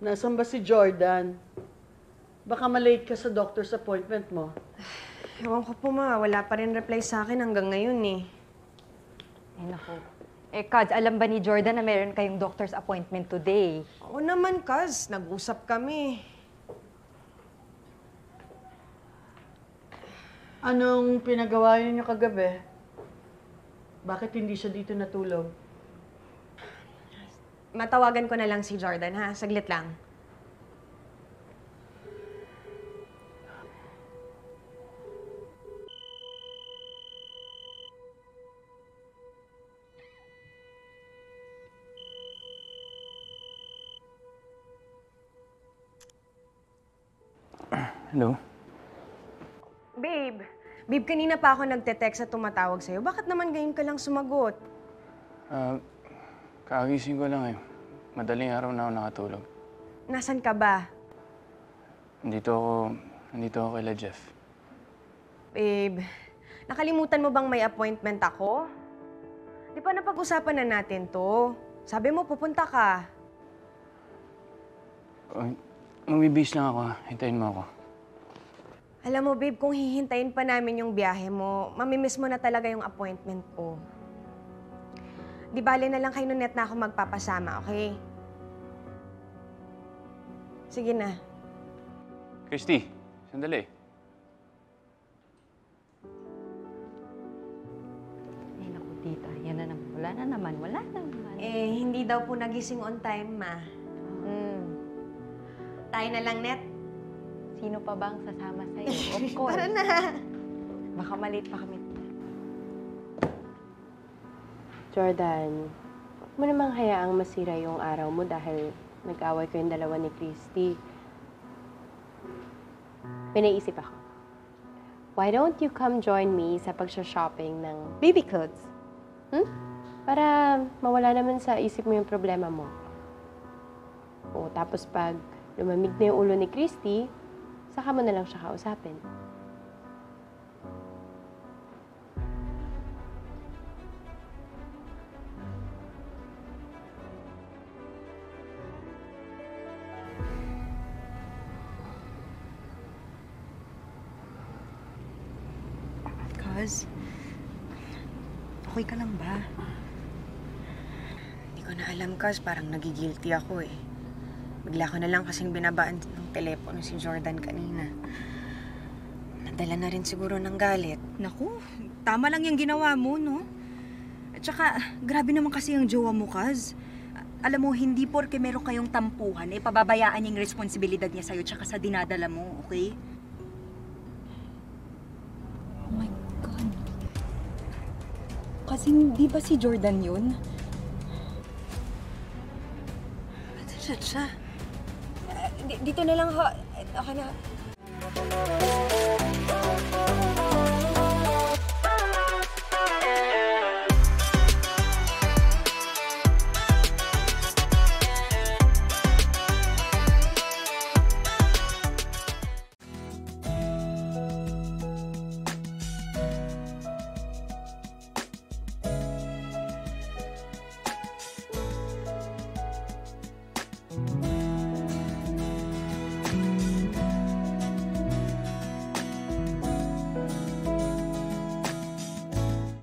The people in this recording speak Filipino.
Nasaan ba si Jordan? Baka malate ka sa doctor's appointment mo. Ewan ko po, ma. Wala pa rin reply sa akin hanggang ngayon, eh. Ay, naku. Eh, Kads, alam ba ni Jordan na meron kayong doctor's appointment today? Oo naman, Kaz. Nag-usap kami. Anong pinagawa niyo kagabi? Bakit hindi siya dito natulog? Matawagan ko na lang si Jordan, ha? Saglit lang. Hello? Babe. Babe, kanina pa ako nagte-text at tumatawag sa'yo. Bakit naman ngayon ka lang sumagot? Kakagising ko lang eh. Madaling araw na ako nakatulog. Nasaan ka ba? Nandito ako kay Jeff. Babe, nakalimutan mo bang may appointment ako? Di pa napag-usapan na natin to. Sabi mo, pupunta ka. Magbibis lang ako ha. Hintayin mo ako. Alam mo, babe, kung hihintayin pa namin yung biyahe mo, mamimiss mo na talaga yung appointment ko. Di bale na lang kay Nunette na ako magpapasama, okay? Sige na. Christy, sandali. Ay, naku, tita. Yan na naman. Wala na naman. Eh, hindi daw po nagising on time, ma. Tayo na lang, Net. Sino pa bang sasama sa'yo? Of course. Tara na. Baka malate pa kami. Jordan, huwag mo namang hayaang masira yung araw mo dahil nag-away ko yung dalawa ni Christy. May naisip ako. Why don't you come join me sa pagsha-shopping ng baby clothes? Para mawala naman sa isip mo yung problema mo. O tapos pag lumamig na yung ulo ni Christy, saka mo na lang siya kausapin. Kaz, okay ka lang ba? Hindi ko na alam, Kaz. Parang nagigilty ako, eh. Bigla ko na lang kasing binabaan ng telepono si Jordan kanina. Nadala na rin siguro ng galit. Naku, tama lang yung ginawa mo, no? At saka, grabe naman kasi yung jowa mo, Kaz. Alam mo, hindi porke meron kayong tampuhan, eh, pababayaan yung responsibilidad niya sa'yo tsaka sa dinadala mo, okay? Oh my God. Kasi hindi ba si Jordan yun? Siya. Dito na lang ho. Okay na.